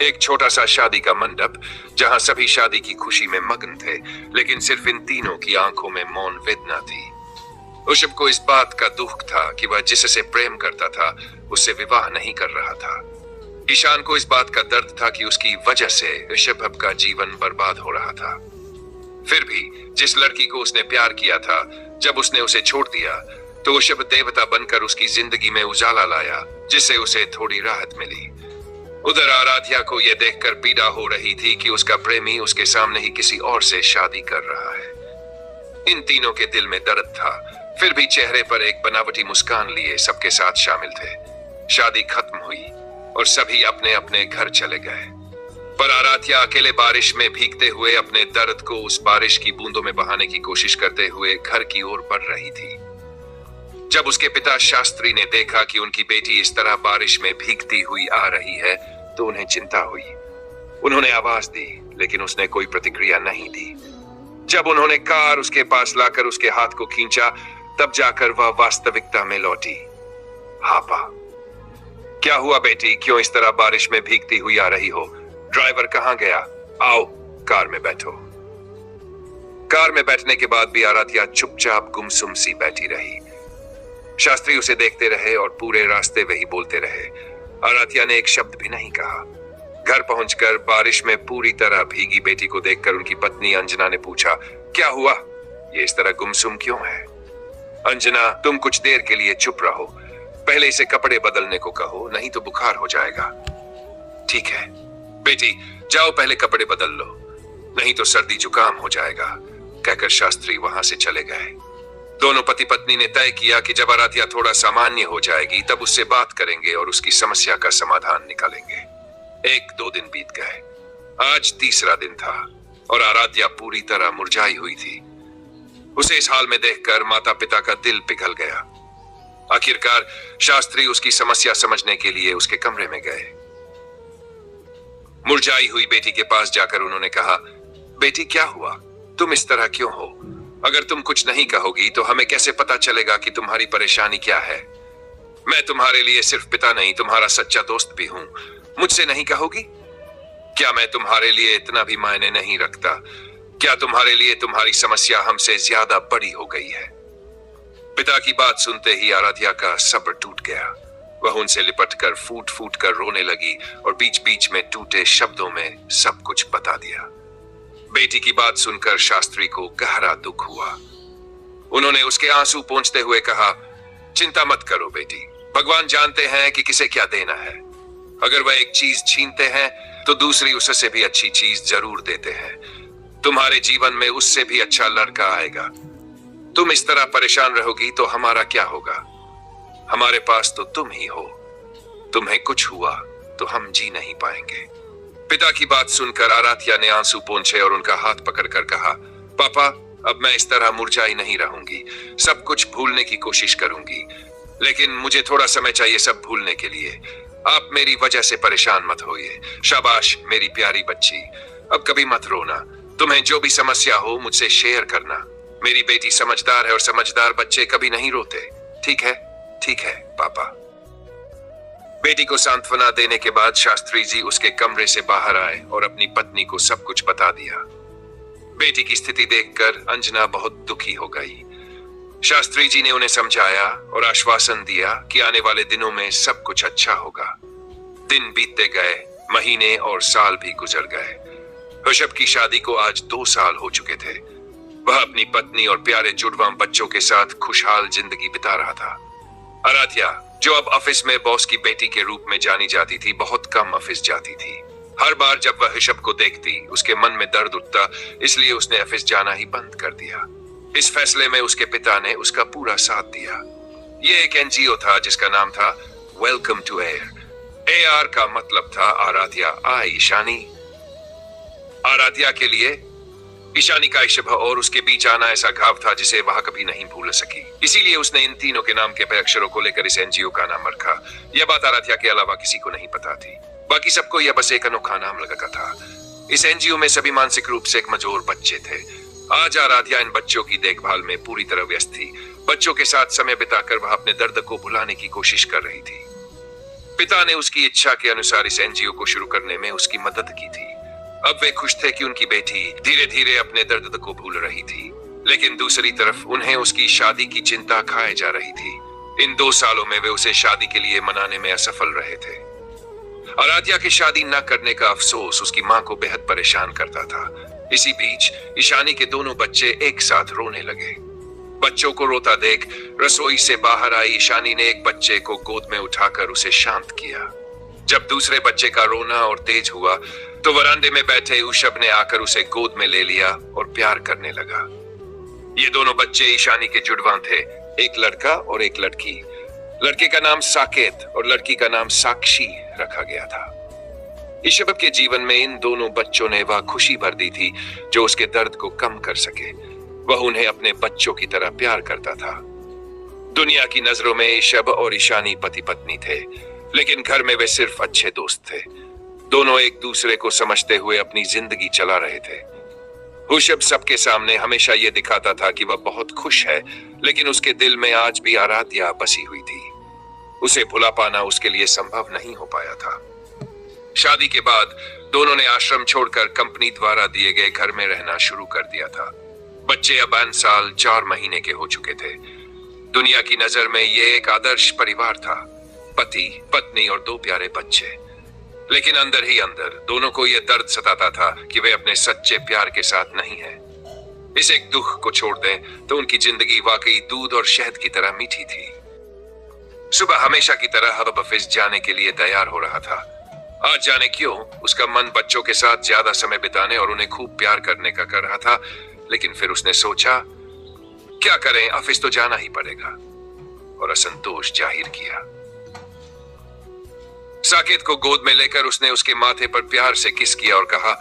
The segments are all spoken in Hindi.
एक छोटा सा शादी का मंडप जहां सभी शादी की खुशी में मग्न थे, लेकिन सिर्फ इन तीनों की आंखों में मौन वेदना थी। ऋषभ को इस बात का दुख था कि वह जिससे प्रेम करता था उससे विवाह नहीं कर रहा था। ईशान को इस बात का दर्द था कि उसकी वजह से ऋषभ का जीवन बर्बाद हो रहा था। फिर भी जिस लड़की को उसने प्यार किया था, जब उसने उसे छोड़ दिया तो ऋषभ देवता बनकर उसकी जिंदगी में उजाला लाया, जिससे उसे थोड़ी राहत मिली। उधर आराध्या को यह देखकर पीड़ा हो रही थी कि उसका प्रेमी उसके सामने ही किसी और से शादी कर रहा है। इन तीनों के दिल में दर्द था, फिर भी चेहरे पर एक बनावटी मुस्कान लिए सबके साथ शामिल थे। शादी खत्म हुई और सभी अपने अपने घर चले गए, पर आराध्या अकेले बारिश में भीगते हुए अपने दर्द को उस बारिश की बूंदों में बहाने की कोशिश करते हुए घर की ओर बढ़ रही थी। जब उसके पिता शास्त्री ने देखा कि उनकी बेटी इस तरह बारिश में भीगती हुई आ रही है तो उन्हें चिंता हुई। उन्होंने आवाज दी, लेकिन उसने कोई प्रतिक्रिया नहीं दी। जब उन्होंने कार उसके पास लाकर उसके हाथ को खींचा, तब जाकर वह वास्तविकता में लौटी। हापा, क्या हुआ बेटी? क्यों इस तरह बारिश में भीगती हुई आ रही हो? ड्राइवर कहां गया? आओ कार में बैठो। कार में बैठने के बाद भी आराध्या चुपचाप गुमसुम सी बैठी रही। शास्त्री उसे देखते रहे और पूरे रास्ते वही बोलते रहे। आराध्या ने एक शब्द भी नहीं कहा। घर पहुंचकर बारिश में पूरी तरह भीगी बेटी को देखकर उनकी पत्नी अंजना ने पूछा, क्या हुआ? ये इस तरह गुमसुम क्यों है? अंजना, तुम कुछ देर के लिए चुप रहो, पहले इसे कपड़े बदलने को कहो, नहीं तो बुखार हो जाएगा। ठीक है बेटी, जाओ पहले कपड़े बदल लो, नहीं तो सर्दी जुकाम हो जाएगा, कहकर शास्त्री वहां से चले गए। दोनों पति पत्नी ने तय किया कि जब आराध्या थोड़ा सामान्य हो जाएगी तब उससे बात करेंगे और उसकी समस्या का समाधान निकालेंगे। 1-2 दिन बीत गए। आज तीसरा दिन था और आराध्या पूरी तरह मुरझाई हुई थी। उसे इस हाल में देखकर माता पिता का दिल पिघल गया। आखिरकार शास्त्री उसकी समस्या समझने के लिए उसके कमरे में गए। मुरझाई हुई बेटी के पास जाकर उन्होंने कहा, बेटी क्या हुआ? तुम इस तरह क्यों हो? अगर तुम कुछ नहीं कहोगी तो हमें कैसे पता चलेगा कि तुम्हारी परेशानी क्या है? मैं तुम्हारे लिए सिर्फ पिता नहीं, तुम्हारा सच्चा दोस्त भी हूं। मुझसे नहीं कहोगी? क्या मैं तुम्हारे लिए इतना भी मायने नहीं रखता? क्या तुम्हारे लिए तुम्हारी समस्या हमसे ज्यादा बड़ी हो गई है? पिता की बात सुनते ही आराध्या का सब्र टूट गया। वह उनसे लिपटकर फूट फूट कर रोने लगी और बीच बीच में टूटे शब्दों में सब कुछ बता दिया। बेटी की बात सुनकर शास्त्री को गहरा दुख हुआ। उन्होंने उसके आंसू पोंछते हुए कहा, चिंता मत करो बेटी, भगवान जानते हैं कि किसे क्या देना है। अगर वह एक चीज छीनते हैं तो दूसरी उससे भी अच्छी चीज जरूर देते हैं। तुम्हारे जीवन में उससे भी अच्छा लड़का आएगा। तुम इस तरह परेशान रहोगी तो हमारा क्या होगा? हमारे पास तो तुम ही हो। तुम्हें कुछ हुआ तो हम जी नहीं पाएंगे। पिता की बात सुनकर आराध्या ने आंसू पोंछे और उनका हाथ पकड़कर कहा, पापा, अब मैं इस तरह मुरझाई नहीं रहूंगी, सब कुछ भूलने की कोशिश करूंगी, लेकिन मुझे थोड़ा समय चाहिए सब भूलने के लिए। आप मेरी वजह से परेशान मत होइए। शाबाश मेरी प्यारी बच्ची, अब कभी मत रोना। तुम्हें जो भी समस्या हो मुझसे शेयर करना। मेरी बेटी समझदार है और समझदार बच्चे कभी नहीं रोते। ठीक है? ठीक है पापा। बेटी को सांत्वना देने के बाद शास्त्री जी उसके कमरे से बाहर आए और अपनी पत्नी को सब कुछ बता दिया। बेटी की स्थिति देखकर अंजना बहुत दुखी हो गई। शास्त्री जी ने उन्हें समझाया और आश्वासन दिया कि आने वाले दिनों में सब कुछ अच्छा होगा। दिन बीतते गए, महीने और साल भी गुजर गए। ऋषभ की शादी को आज 2 साल हो चुके थे। वह अपनी पत्नी और प्यारे जुड़वा बच्चों के साथ खुशहाल जिंदगी बिता रहा था। आराध्या, जो अब ऑफिस में बॉस की बेटी के रूप में जानी जाती थी, बहुत कम ऑफिस जाती थी। हर बार जब वह ऋषभ को देखती उसके मन में दर्द उठता, इसलिए उसने ऑफिस जाना ही बंद कर दिया। इस फैसले में उसके पिता ने उसका पूरा साथ दिया। यह एक एनजीओ था जिसका नाम था वेलकम टू एयर। एआर का मतलब था आराध्या आई ईशानी। आराध्या के लिए ईशानी का ऋषभ और उसके बीच आना ऐसा घाव था जिसे वह कभी नहीं भूल सकी। इसीलिए उसने इन तीनों के नाम के पहले अक्षरों को लेकर इस एनजीओ का नाम रखा। यह बात आराध्या के अलावा किसी को नहीं पता थी। बाकी सबको यह बस एक अनोखा नाम लगा था। इस एनजीओ में सभी मानसिक रूप से कमजोर बच्चे थे। आज आराध्या इन बच्चों की देखभाल में पूरी तरह व्यस्त थी। बच्चों के साथ समय बिताकर वह अपने दर्द को भुलाने की कोशिश कर रही थी। पिता ने उसकी इच्छा के अनुसार इस एनजीओ को शुरू करने में उसकी मदद की थी। अब वे खुश थे कि उनकी बेटी धीरे धीरे अपने दर्द को भूल रही थी, लेकिन दूसरी तरफ उन्हें उसकी शादी की चिंता खाए जा रही थी। इन 2 सालों में वे उसे शादी के लिए मनाने में असफल रहे थे। आराध्या की शादी न करने का अफसोस उसकी मां को बेहद परेशान करता था। इसी बीच ईशानी के दोनों बच्चे एक साथ रोने लगे। बच्चों को रोता देख रसोई से बाहर आई ईशानी ने एक बच्चे को गोद में उठाकर उसे शांत किया। जब दूसरे बच्चे का रोना और तेज हुआ तो वरांडे में बैठे ऋषभ ने आकर उसे गोद में ले लिया और प्यार करने लगा। ये दोनों बच्चे ईशानी के जुड़वां थे, एक लड़का और एक लड़की। लड़के का नाम साकेत और लड़की का नाम साक्षी रखा गया था। ऋषभ के जीवन में इन दोनों बच्चों ने वह खुशी भर दी थी जो उसके दर्द को कम कर सके। वह उन्हें अपने बच्चों की तरह प्यार करता था। दुनिया की नजरों में ऋषभ और ईशानी पति पत्नी थे, लेकिन घर में वे सिर्फ अच्छे दोस्त थे। दोनों एक दूसरे को समझते हुए अपनी जिंदगी चला रहे थे। ऋषभ सबके सामने हमेशा यह दिखाता था कि वह बहुत खुश है, लेकिन उसके दिल में आज भी आराध्या बसी हुई थी। उसे भुला पाना उसके लिए संभव नहीं हो पाया था। शादी के बाद दोनों ने आश्रम छोड़कर कंपनी द्वारा दिए गए घर में रहना शुरू कर दिया था। बच्चे अब 5 साल 4 महीने के हो चुके थे। दुनिया की नजर में ये एक आदर्श परिवार था, पति पत्नी और 2 प्यारे बच्चे। लेकिन अंदर ही अंदर दोनों को यह दर्द सताता था कि वे अपने सच्चे प्यार के साथ नहीं हैं। इस एक दुख को छोड़ दें तो उनकी जिंदगी वाकई दूध और शहद की तरह मीठी थी। सुबह हमेशा की तरह अब ऑफिस जाने के लिए तैयार हो रहा था। आज जाने क्यों उसका मन बच्चों के साथ ज्यादा समय बिताने और उन्हें खूब प्यार करने का कर रहा था, लेकिन फिर उसने सोचा क्या करें, ऑफिस तो जाना ही पड़ेगा, और असंतोष जाहिर किया। साकेत को गोद में लेकर उसने उसके माथे पर प्यार से किस किया और कहा,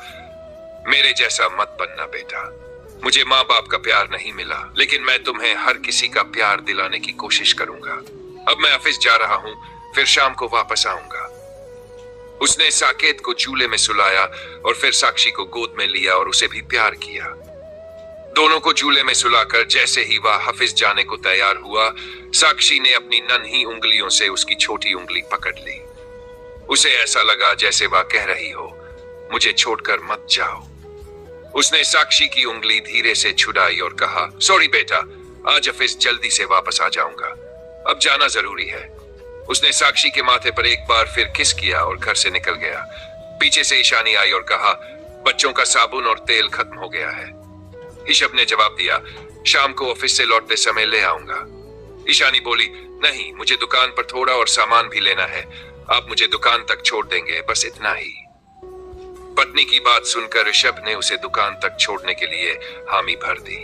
मेरे जैसा मत बनना बेटा। मुझे माँ बाप का प्यार नहीं मिला, लेकिन मैं तुम्हें हर किसी का प्यार दिलाने की कोशिश करूंगा। अब मैं ऑफिस जा रहा हूं, फिर शाम को वापस आऊंगा। उसने साकेत को झूले में सुलाया और फिर साक्षी को गोद में लिया और उसे भी प्यार किया। दोनों को झूले में सुलाकर जैसे ही वह ऑफिस जाने को तैयार हुआ, साक्षी ने अपनी नन्ही उंगलियों से उसकी छोटी उंगली पकड़ ली। उसे ऐसा लगा जैसे वह कह रही हो, मुझे छोड़कर मत जाओ। उसने साक्षी की उंगली धीरे से छुड़ाई और कहा, सॉरी बेटा, आज ऑफिस जल्दी से वापस आ जाऊंगा, अब जाना जरूरी है। उसने साक्षी के माथे पर एक बार फिर किस किया और घर से निकल गया। पीछे से ईशानी आई और कहा, बच्चों का साबुन और तेल खत्म हो गया है। ऋषभ ने जवाब दिया, शाम को ऑफिस से लौटते समय ले आऊंगा। ईशानी बोली, नहीं, मुझे दुकान पर थोड़ा और सामान भी लेना है, आप मुझे दुकान तक छोड़ देंगे, बस इतना ही। पत्नी की बात सुनकर ऋषभ ने उसे दुकान तक छोड़ने के लिए हामी भर दी।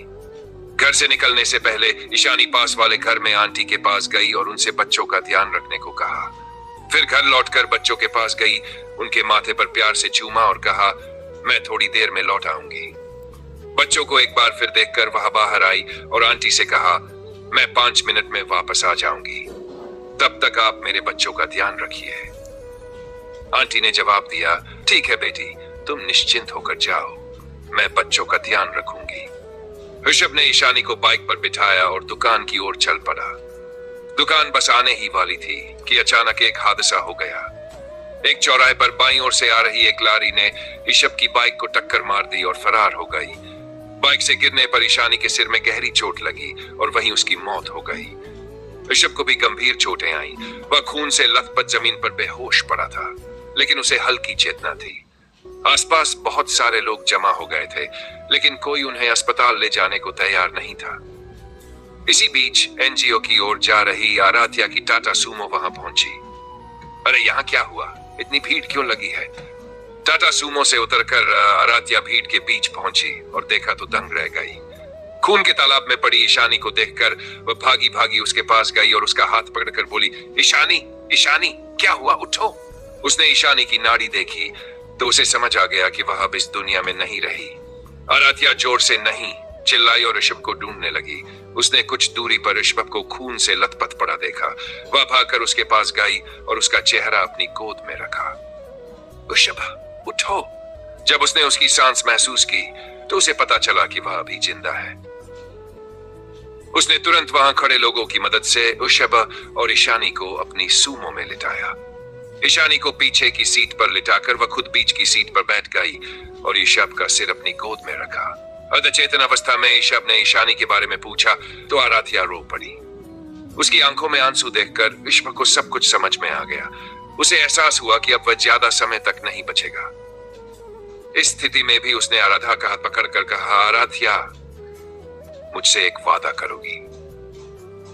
घर से निकलने से पहले ईशानी पास वाले घर में आंटी के पास गई और उनसे बच्चों का ध्यान रखने को कहा। फिर घर लौटकर बच्चों के पास गई, उनके माथे पर प्यार से चूमा और कहा, मैं थोड़ी देर में लौट आऊंगी। बच्चों को एक बार फिर देखकर वह बाहर आई और आंटी से कहा, मैं 5 मिनट में वापस आ जाऊंगी, तब तक आप मेरे बच्चों का ध्यान रखिए। आंटी ने जवाब दिया, ठीक है बेटी, तुम निश्चिंत होकर जाओ, मैं बच्चों का ध्यान रखूंगी। ऋषभ ने ईशानी को बाइक पर बिठाया और दुकान की ओर चल पड़ा। दुकान बस आने ही वाली थी कि अचानक एक हादसा हो गया। एक चौराहे पर बाईं ओर से आ रही एक लारी ने ऋषभ की बाइक को टक्कर मार दी और फरार हो गई। बाइक से गिरने पर ईशानी के सिर में गहरी चोट लगी और वहीं उसकी मौत हो गई। ऋषभ को भी गंभीर चोटें आईं। वह खून से लथपथ जमीन पर बेहोश पड़ा था, लेकिन उसे हल्की चेतना थी। आसपास बहुत सारे लोग जमा हो गए थे, लेकिन कोई उन्हें अस्पताल ले जाने को तैयार नहीं था। इसी बीच एनजीओ की ओर जा रही आराध्या की टाटा सूमो वहां पहुंची। अरे यहाँ क्या हुआ, इतनी भीड़ क्यों लगी है? टाटा सूमो से उतरकर आराध्या भीड़ के बीच पहुंची और देखा तो दंग रह गई। खून के तालाब में पड़ी ईशानी को देखकर वह भागी भागी उसके पास गई और उसका हाथ पकड़कर बोली, ईशानी, ईशानी, क्या हुआ, उठो। उसने ईशानी की नाड़ी देखी तो उसे समझ आ गया कि वह अब इस दुनिया में नहीं रही। आराध्या जोर से नहीं चिल्लाई और ऋषभ को ढूंढने लगी। उसने कुछ दूरी पर ऋषभ को खून से लथपथ पड़ा देखा। वह भागकर उसके पास गई और उसका चेहरा अपनी गोद में रखा। ऋषभ, उठो। जब उसने उसकी सांस महसूस की तो उसे पता चला कि वह अभी जिंदा है। उसने तुरंत वहां खड़े लोगों की मदद से ऋषभ और ईशानी को अपनी सूमो में लिटाया। ईशानी को पीछे की सीट पर लिटाकर वह खुद बीच की सीट पर बैठ गई और ईशब का सिर अपनी गोद में रखा। अर्धचेतन अवस्था में ईशब ने ईशानी के बारे में पूछा तो आराध्या रो पड़ी। उसकी आंखों में आंसू देखकर ईशब को सब कुछ समझ में आ गया। उसे एहसास हुआ कि अब वह ज्यादा समय तक नहीं बचेगा। इस स्थिति में भी उसने आराध्या का हाथ पकड़कर कहा, आराध्या, मुझसे एक वादा करोगी?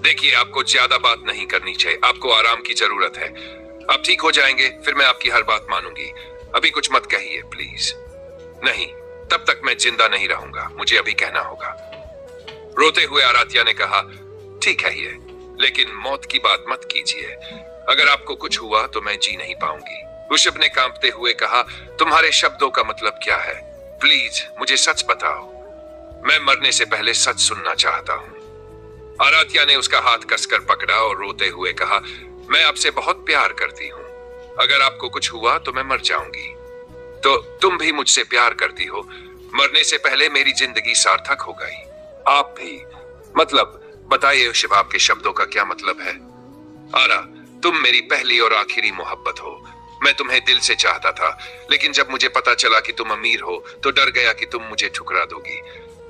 देखिए, आपको ज्यादा बात नहीं करनी चाहिए, आपको आराम की जरूरत है। आप ठीक हो जाएंगे, फिर मैं आपकी हर बात मानूंगी। अभी कुछ मत कहिए प्लीज। नहीं, तब तक मैं जिंदा नहीं रहूंगा, मुझे अभी कहना होगा। रोते हुए आराध्या ने कहा, ठीक है ये, लेकिन मौत की बात मत कीजिए। अगर आपको कुछ हुआ तो मैं जी नहीं पाऊंगी। ऋषभ ने कांपते हुए कहा, तुम्हारे शब्दों का मतलब क्या है? प्लीज मुझे सच बताओ, मैं मरने से पहले सच सुनना चाहता हूं। आराध्या ने उसका हाथ कसकर पकड़ा और रोते हुए कहा, मैं आपसे बहुत प्यार करती हूं। अगर आपको कुछ हुआ तो मैं मर जाऊंगी। तो तुम भी मुझसे प्यार करती हो। मरने से पहले मेरी जिंदगी सार्थक हो गई। आप भी। मतलब बताइए ऋषभ, आपके शब्दों का क्या मतलब है? आरा, तुम मेरी पहली और आखिरी मोहब्बत हो। मैं तुम्हें दिल से चाहता था, लेकिन जब मुझे पता चला कि तुम अमीर हो तो डर गया कि तुम मुझे ठुकरा दोगी।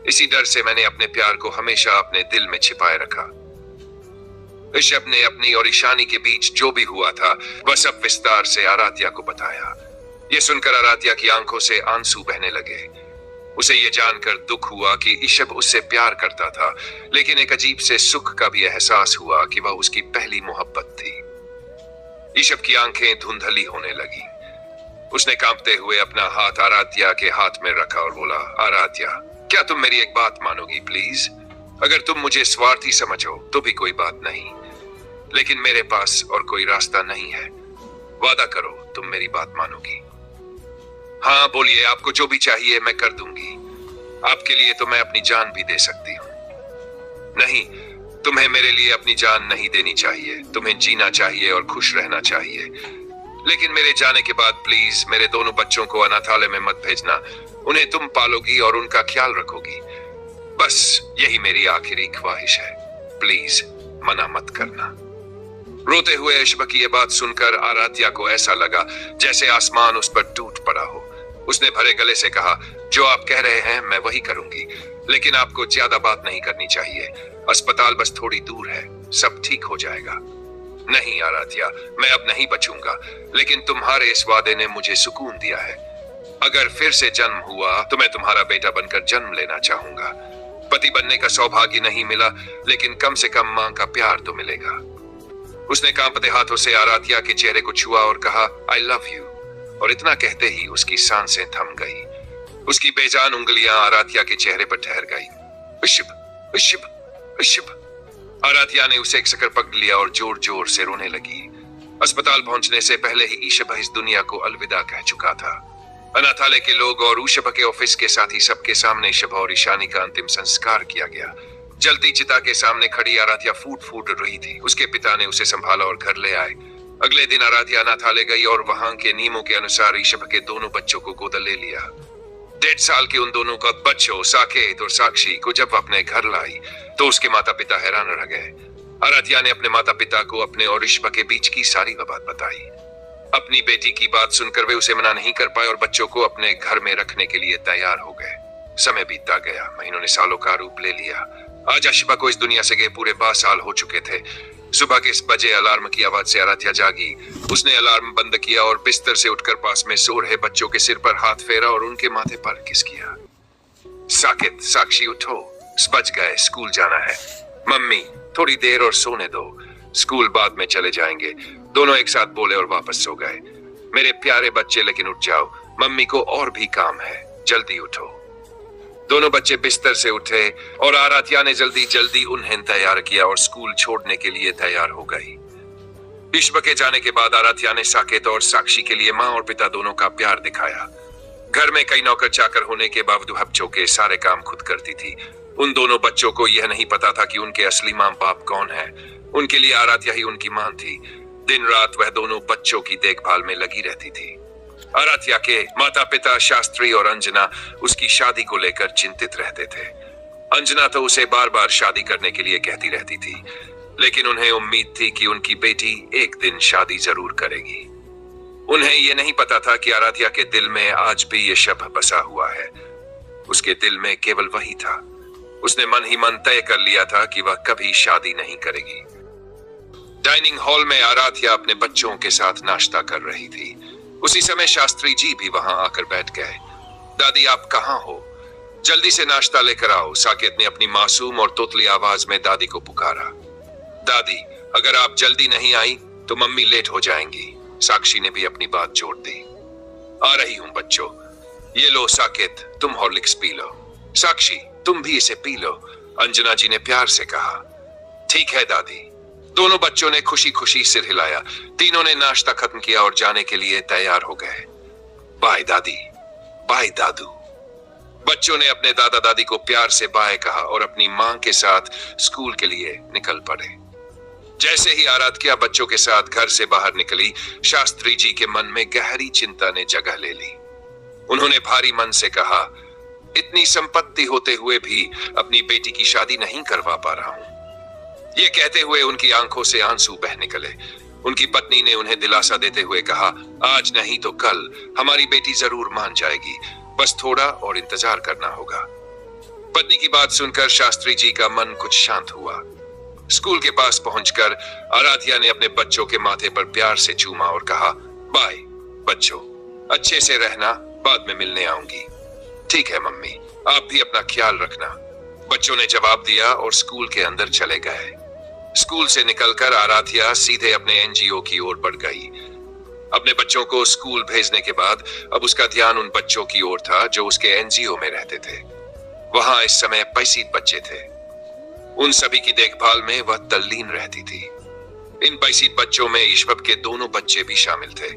इसी डर से मैंने अपने प्यार को हमेशा अपने दिल में छिपाए रखा। ऋषभ ने अपनी और ईशानी के बीच जो भी हुआ था वह सब विस्तार से आराध्या को बताया। यह सुनकर आराध्या की आंखों से आंसू बहने लगे। उसे यह जानकर दुख हुआ कि ऋषभ उससे प्यार करता था, लेकिन एक अजीब से सुख का भी एहसास हुआ कि वह उसकी पहली मोहब्बत थी। ऋषभ की आंखें धुंधली होने लगी। उसने कांपते हुए अपना हाथ आराध्या के हाथ में रखा और बोला, आराध्या, क्या तुम मेरी एक बात मानोगी प्लीज? अगर तुम मुझे स्वार्थी समझो तो भी कोई बात नहीं, लेकिन मेरे पास और कोई रास्ता नहीं है। वादा करो तुम मेरी बात मानोगी। हाँ बोलिए, आपको जो भी चाहिए मैं कर दूंगी। आपके लिए तो मैं अपनी जान भी दे सकती हूँ। नहीं, तुम्हें मेरे लिए अपनी जान नहीं देनी चाहिए। तुम्हें जीना चाहिए और खुश रहना चाहिए। लेकिन मेरे जाने के बाद प्लीज मेरे दोनों बच्चों को अनाथालय में मत भेजना। उन्हें तुम पालोगी और उनका ख्याल रखोगी। बस यही मेरी आखिरी ख्वाहिश है। प्लीज मना मत करना। रोते हुए ऋषभ की यह बात सुनकर आराध्या को ऐसा लगा जैसे आसमान उस पर टूट पड़ा हो। उसने भरे गले से कहा, जो आप कह रहे हैं मैं वही करूंगी, लेकिन आपको ज्यादा बात नहीं करनी चाहिए। अस्पताल बस थोड़ी दूर है, सब ठीक हो जाएगा। नहीं आराध्या, मैं अब नहीं बचूंगा, लेकिन तुम्हारे इस वादे ने मुझे सुकून दिया है। अगर फिर से जन्म हुआ तो मैं तुम्हारा बेटा बनकर जन्म लेना चाहूंगा। पति बनने का सौभाग्य नहीं मिला, लेकिन कम से कम मां का प्यार तो मिलेगा। उसने कांपते हाथों से आराध्या के चेहरे को छुआ और कहा, आई लव यू। और इतना कहते ही उसकी सांसें थम गई। उसकी बेजान उंगलियां आराध्या के चेहरे पर ठहर गई। ऋषभ, ऋषभ, ऋषभ। आराध्या ने उसे एक सकड़ पकड़ लिया और जोर जोर से रोने लगी। अस्पताल पहुंचने से पहले ही ऋषभ इस दुनिया को अलविदा कह चुका था। अनाथालय के लोग और ऋषभ के ऑफिस के साथ ही सबके सामने ऋषभ और ईशानी का अंतिम संस्कार किया गया। जलती चिता के सामने खड़ी आराध्या फूट फूट रही थी। उसके पिता ने उसे संभाला और घर ले आए। अगले दिन आराध्या अनाथालय गई और वहां के नियमों के अनुसार ऋषभ के दोनों बच्चों को गोद ले लिया। 1.5 साल के उन दोनों का बच्चों साकेत और साक्षी को जब अपने घर लाई तो उसके माता पिता हैरान रह गए। आराध्या ने अपने माता पिता को अपने और ऋषभ के बीच की सारी बात बताई। अपनी बेटी की बात सुनकर वे उसे मना नहीं कर पाए और बच्चों को अपने घर में रखने के लिए तैयार हो गए। समय बीतता गया, महीनों ने सालों का रूप ले लिया। आज आशिबा को इस दुनिया से गए पूरे 12 साल हो चुके थे। सुबह के इस बजे अलार्म की आवाज से आराध्या जागी। उसने अलार्म बंद किया और बिस्तर से उठकर पास में सो रहे बच्चों के सिर पर हाथ फेरा और उनके माथे पर किस किया। साकेत, साक्षी उठो, बज गए, स्कूल जाना है। मम्मी थोड़ी देर और सोने दो, स्कूल बाद में चले जाएंगे। दोनों एक साथ बोले और वापस सो गए। मेरे प्यारे बच्चे, लेकिन उठ जाओ, मम्मी को और भी काम है, जल्दी उठो। दोनों बच्चे बिस्तर से उठे और आराध्या ने जल्दी जल्दी उन्हें तैयार किया और स्कूल छोड़ने के लिए तैयार हो गई। ऋषभ के जाने के बाद आराध्या ने साकेत और साक्षी के लिए माँ और पिता दोनों का प्यार दिखाया। घर में कई नौकर चाकर होने के बावजूद बच्चों के सारे काम खुद करती थी। उन दोनों बच्चों को यह नहीं पता था कि उनके असली माँ बाप कौन है। उनके लिए आराध्या ही उनकी माँ थी। दिन रात वह दोनों बच्चों की देखभाल में लगी रहती थी। आराध्या के माता पिता शास्त्री और अंजना उसकी शादी को लेकर चिंतित रहते थे। अंजना तो उसे बार बार शादी करने के लिए कहती रहती थी, लेकिन उन्हें उम्मीद थी कि उनकी बेटी एक दिन शादी जरूर करेगी। उन्हें ये नहीं पता था कि आराध्या के दिल में आज भी ये शब्द बसा हुआ है। उसके दिल में केवल वही था। उसने मन ही मन तय कर लिया था कि वह कभी शादी नहीं करेगी। डाइनिंग हॉल में आराध्या अपने बच्चों के साथ नाश्ता कर रही थी। उसी समय शास्त्री जी भी वहां आकर बैठ गए। दादी, आप कहाँ हो? जल्दी से नाश्ता लेकर आओ, साकेत ने अपनी मासूम और तोतली आवाज में दादी को पुकारा। दादी, अगर आप जल्दी नहीं आई तो मम्मी लेट हो जाएंगी, साक्षी ने भी अपनी बात जोड़ दी। आ रही हूं बच्चों। ये लो साकेत, तुम हॉर्लिक्स पी लो। साक्षी, तुम भी इसे पी लो, अंजना जी ने प्यार से कहा। ठीक है दादी। दोनों बच्चों ने खुशी खुशी सिर हिलाया। तीनों ने नाश्ता खत्म किया और जाने के लिए तैयार हो गए। बाय दादी, बाय दादू। बच्चों ने अपने दादा दादी को प्यार से बाय कहा और अपनी मां के साथ स्कूल के लिए निकल पड़े। जैसे ही आराध्या बच्चों के साथ घर से बाहर निकली, शास्त्री जी के मन में गहरी चिंता ने जगह ले ली। उन्होंने भारी मन से कहा, इतनी संपत्ति होते हुए भी अपनी बेटी की शादी नहीं करवा पा रहा हूं। ये कहते हुए उनकी आंखों से आंसू बह निकले। उनकी पत्नी ने उन्हें दिलासा देते हुए कहा, आज नहीं तो कल हमारी बेटी जरूर मान जाएगी, बस थोड़ा और इंतजार करना होगा। पत्नी की बात सुनकर शास्त्री जी का मन कुछ शांत हुआ। स्कूल के पास पहुंचकर आराध्या ने अपने बच्चों के माथे पर प्यार से चूमा और कहा, बाय बच्चों, अच्छे से रहना, बाद में मिलने आऊंगी। ठीक है मम्मी, आप भी अपना ख्याल रखना, बच्चों ने जवाब दिया और स्कूल के अंदर चले गए। स्कूल से निकलकर आराध्या सीधे अपने एनजीओ की ओर बढ़ गई। अपने बच्चों को स्कूल भेजने के बाद अब उसका ध्यान उन बच्चों की ओर था जो उसके एनजीओ में रहते थे। वहां इस समय 35 बच्चे थे। उन सभी की देखभाल में वह तल्लीन रहती थी। इन 35 बच्चों में ईश्वर के दोनों बच्चे भी शामिल थे।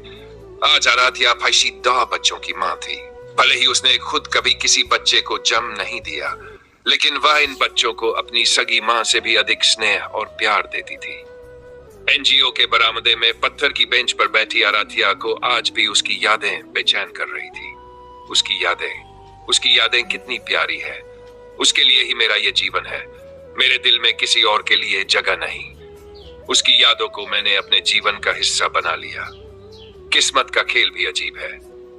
आज आराध्या 10 बच्चों की मां थी। भले ही उसने खुद कभी किसी बच्चे को जन्म नहीं दिया, लेकिन वह इन बच्चों को अपनी सगी मां से भी अधिक स्नेह और प्यार देती थी। एनजीओ के बरामदे में पत्थर की बेंच पर बैठी आराध्या को आज भी उसकी यादें बेचैन कर रही थी। उसकी यादें कितनी प्यारी है। उसके लिए ही मेरा ये जीवन है, मेरे दिल में किसी और के लिए जगह नहीं। उसकी यादों को मैंने अपने जीवन का हिस्सा बना लिया। किस्मत का खेल भी अजीब है,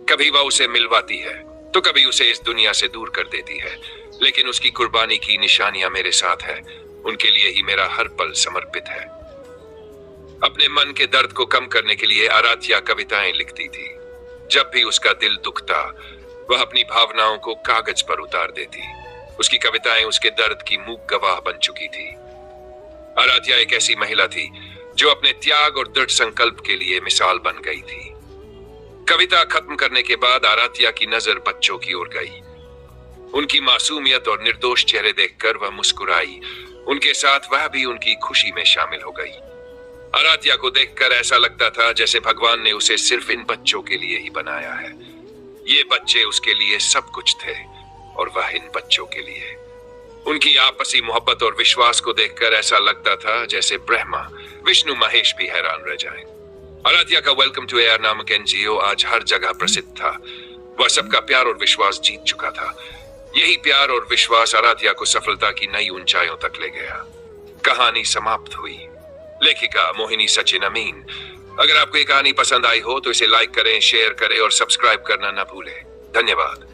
कभी वह उसे मिलवाती है तो कभी उसे इस दुनिया से दूर कर देती है, लेकिन उसकी कुर्बानी की निशानियां मेरे साथ है। उनके लिए ही मेरा हर पल समर्पित है। अपने मन के दर्द को कम करने के लिए आराध्या कविताएं लिखती थी। जब भी उसका दिल दुखता, वह अपनी भावनाओं को कागज पर उतार देती। उसकी कविताएं उसके दर्द की मूक गवाह बन चुकी थी। आराध्या एक ऐसी महिला थी जो अपने त्याग और दृढ़ संकल्प के लिए मिसाल बन गई थी। कविता खत्म करने के बाद आराध्या की नजर बच्चों की ओर गई। उनकी मासूमियत और निर्दोष चेहरे देखकर वह मुस्कुराई। उनके साथ वह भी उनकी खुशी में शामिल हो गई। आराध्या को देखकर ऐसा लगता था जैसे भगवान ने उसे सिर्फ इन बच्चों के लिए ही बनाया है। ये बच्चे उसके लिए सब कुछ थे और वह इन बच्चों के लिए। उनकी आपसी मोहब्बत और विश्वास को देखकर ऐसा लगता था जैसे ब्रह्मा, विष्णु, महेश भी हैरान रह जाएं। आराध्या का वेलकम टू एयर नामक एनजीओ आज हर जगह प्रसिद्ध था। वह सबका प्यार और विश्वास जीत चुका था। यही प्यार और विश्वास आराध्या को सफलता की नई ऊंचाइयों तक ले गया। कहानी समाप्त हुई। लेखिका मोहिनी सचिन अमीन। अगर आपको ये कहानी पसंद आई हो तो इसे लाइक करें, शेयर करें और सब्सक्राइब करना न भूलें। धन्यवाद।